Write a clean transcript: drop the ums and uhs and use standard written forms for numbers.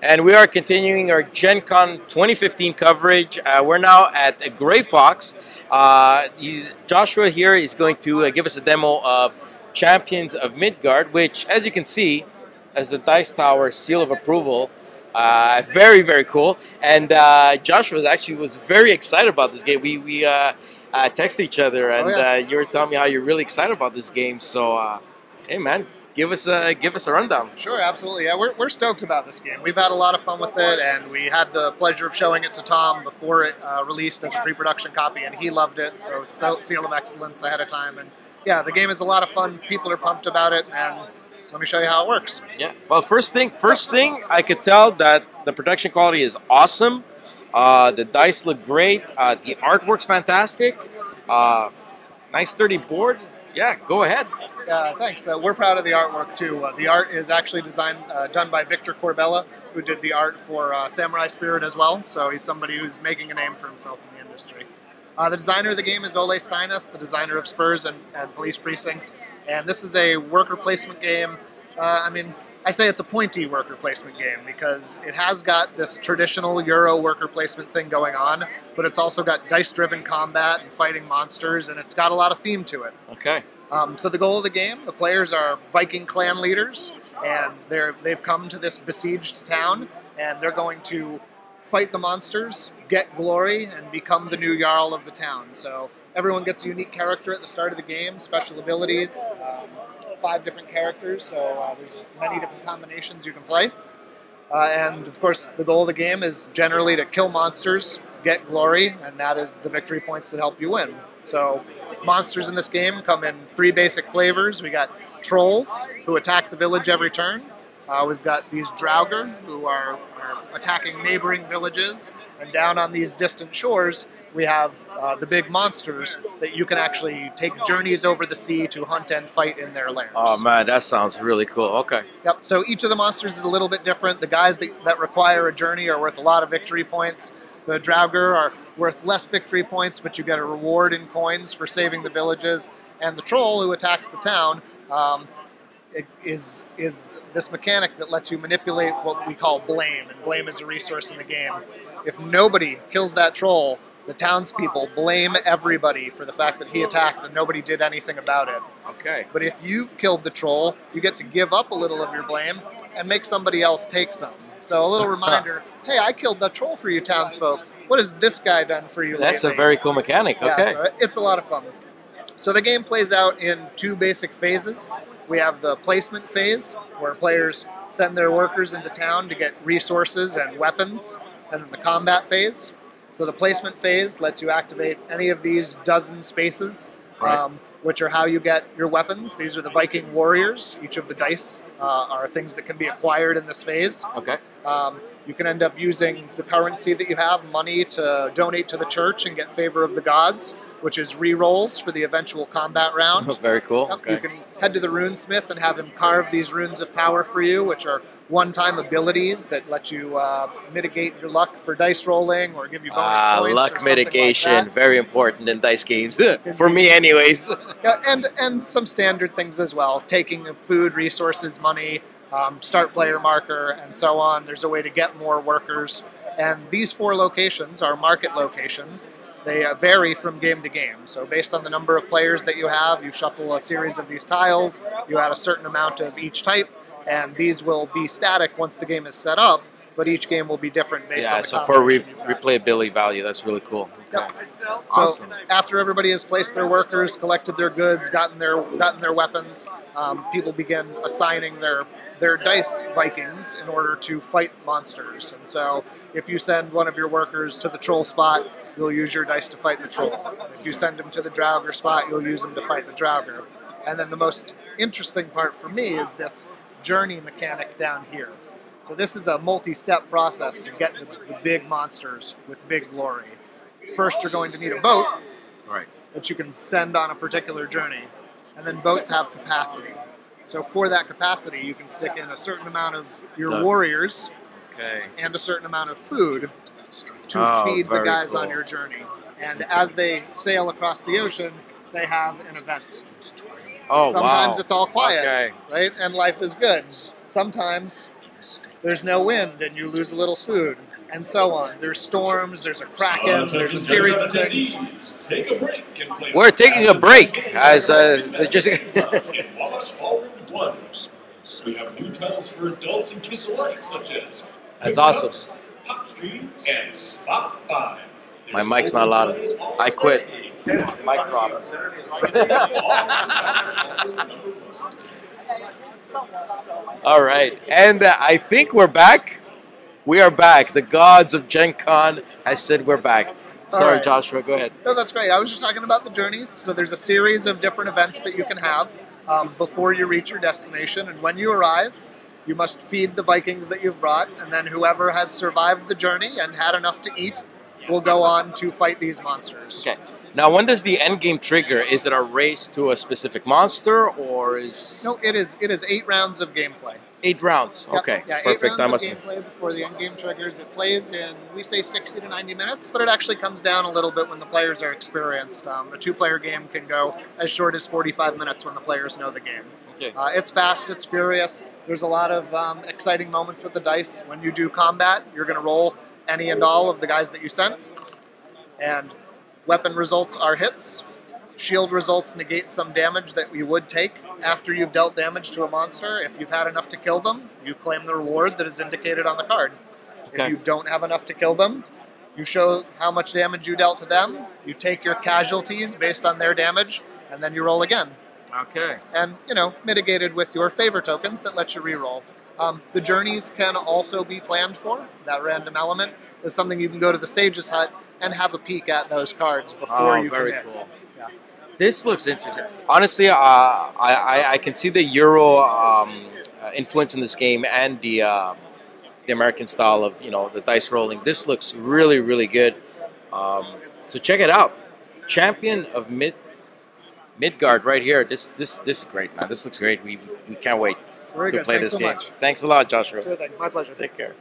And we are continuing our Gen Con 2015 coverage. We're now at Gray Fox. Joshua here is going to give us a demo of Champions of Midguard, which, as you can see, as the Dice Tower seal of approval. Very, very cool. And Joshua was very excited about this game. We texted each other, and you were telling me how you're really excited about this game. So, hey, man. Give us a rundown. Sure, absolutely. Yeah, we're stoked about this game. We've had a lot of fun with it, and we had the pleasure of showing it to Tom before it released as a pre-production copy, and he loved it. So seal of excellence ahead of time. And yeah, the game is a lot of fun. People are pumped about it, and let me show you how it works. Yeah. Well, first thing, I could tell that the production quality is awesome. The dice look great. The artwork's fantastic. Nice sturdy board. Yeah, go ahead. Thanks. We're proud of the artwork, too. The art is actually done by Victor Corbella, who did the art for Samurai Spirit as well. So he's somebody who's making a name for himself in the industry. The designer of the game is Ole Steinas, the designer of Spurs and Police Precinct. And this is a worker placement game. I say it's a pointy worker placement game because it has got this traditional Euro worker placement thing going on, but it's also got dice-driven combat and fighting monsters, and it's got a lot of theme to it. Okay. So the goal of the game, the players are Viking clan leaders, and they've come to this besieged town, and they're going to fight the monsters, get glory, and become the new Jarl of the town. So everyone gets a unique character at the start of the game, special abilities, 5 different characters, so there's many different combinations you can play. And of course, the goal of the game is generally to kill monsters, get glory, and that is the victory points that help you win. So monsters in this game come in 3 basic flavors. We got trolls, who attack the village every turn. We've got these draugr, who are attacking neighboring villages. And down on these distant shores, we have the big monsters that you can actually take journeys over the sea to hunt and fight in their lairs. Oh man, that sounds really cool. Okay. Yep, so each of the monsters is a little bit different. The guys that require a journey are worth a lot of victory points. The draugr are worth less victory points, but you get a reward in coins for saving the villages. And the troll, who attacks the town, is this mechanic that lets you manipulate what we call blame. And blame is a resource in the game. If nobody kills that troll, the townspeople blame everybody for the fact that he attacked and nobody did anything about it. Okay. But if you've killed the troll, you get to give up a little of your blame and make somebody else take some. So a little reminder, hey, I killed that troll for you townsfolk. What has this guy done for you That's lately? a very cool mechanic. Okay. Yeah, so it's a lot of fun. So the game plays out in 2 basic phases. We have the placement phase, where players send their workers into town to get resources and weapons, and then the combat phase. So the placement phase lets you activate any of these dozen spaces, right, which are how you get your weapons. These are the Viking warriors. Each of the dice are things that can be acquired in this phase. Okay. You can end up using the currency that you have, money, to donate to the church and get favor of the gods, which is re-rolls for the eventual combat round. Very cool. Yep. Okay. You can head to the runesmith and have him carve these runes of power for you, which are one-time abilities that let you mitigate your luck for dice rolling or give you bonus points. Luck or mitigation, like that. very important in dice games. For me anyways. Yeah, and some standard things as well. Taking food, resources, money, start player marker, and so on. There's a way to get more workers. And these 4 locations are market locations. They vary from game to game. So based on the number of players that you have, you shuffle a series of these tiles, you add a certain amount of each type, and these will be static once the game is set up, but each game will be different based on the so for replayability value, that's really cool. Okay. Yep. Awesome. So after everybody has placed their workers, collected their goods, gotten their weapons, people begin assigning their dice Vikings in order to fight monsters. And so if you send one of your workers to the troll spot, you'll use your dice to fight the troll. If you send him to the draugr spot, you'll use them to fight the draugr. And then the most interesting part for me is this journey mechanic down here. So this is a multi-step process to get the big monsters with big glory. First, you're going to need a boat that you can send on a particular journey. And then boats have capacity. So for that capacity, you can stick in a certain amount of your warriors and a certain amount of food to feed the guys on your journey. And as they sail across the ocean, they have an event. Oh, Sometimes it's all quiet, right? And life is good. Sometimes there's no wind and you lose a little food, and so on. There's storms, there's a kraken, there's a series of things. Take a break and play. We're taking a break as just. We have new titles for adults and kids alike, such as That's awesome. Pop Stream and Spot 5. My mic's not loud. I quit. Mic drop. All right, and I think we're back. We are back. The gods of Gen Con has said we're back. Sorry, right. Joshua, go ahead. No, that's great. I was just talking about the journeys. So there's a series of different events that you can have before you reach your destination. And when you arrive, you must feed the Vikings that you've brought. And then whoever has survived the journey and had enough to eat will go on to fight these monsters. Okay. Now, when does the end game trigger? Is it a race to a specific monster, or is... No, it is 8 rounds of gameplay. 8 rounds. Yep. Okay, yeah, perfect. 8 rounds of gameplay before the end game triggers. It plays in, we say 60 to 90 minutes, but it actually comes down a little bit when the players are experienced. A 2-player game can go as short as 45 minutes when the players know the game. Okay. It's fast, it's furious. There's a lot of exciting moments with the dice. When you do combat, you're going to roll any and all of the guys that you sent. And weapon results are hits. Shield results negate some damage that you would take after you've dealt damage to a monster. If you've had enough to kill them, you claim the reward that is indicated on the card. Okay. If you don't have enough to kill them, you show how much damage you dealt to them, you take your casualties based on their damage, and then you roll again. Okay. And, mitigated with your favor tokens that let you reroll. The journeys can also be planned for. That random element is something you can go to the Sage's Hut and have a peek at those cards before you very commit. cool. Yeah. This looks interesting. Honestly, I can see the Euro influence in this game and the American style of the dice rolling. This looks really, really good. So check it out. Champion of Midguard right here. This is great, man. This looks great. We can't wait Very to good. play Thanks this so game. much. Thanks a lot, Joshua. Sure thing. My pleasure. Take care.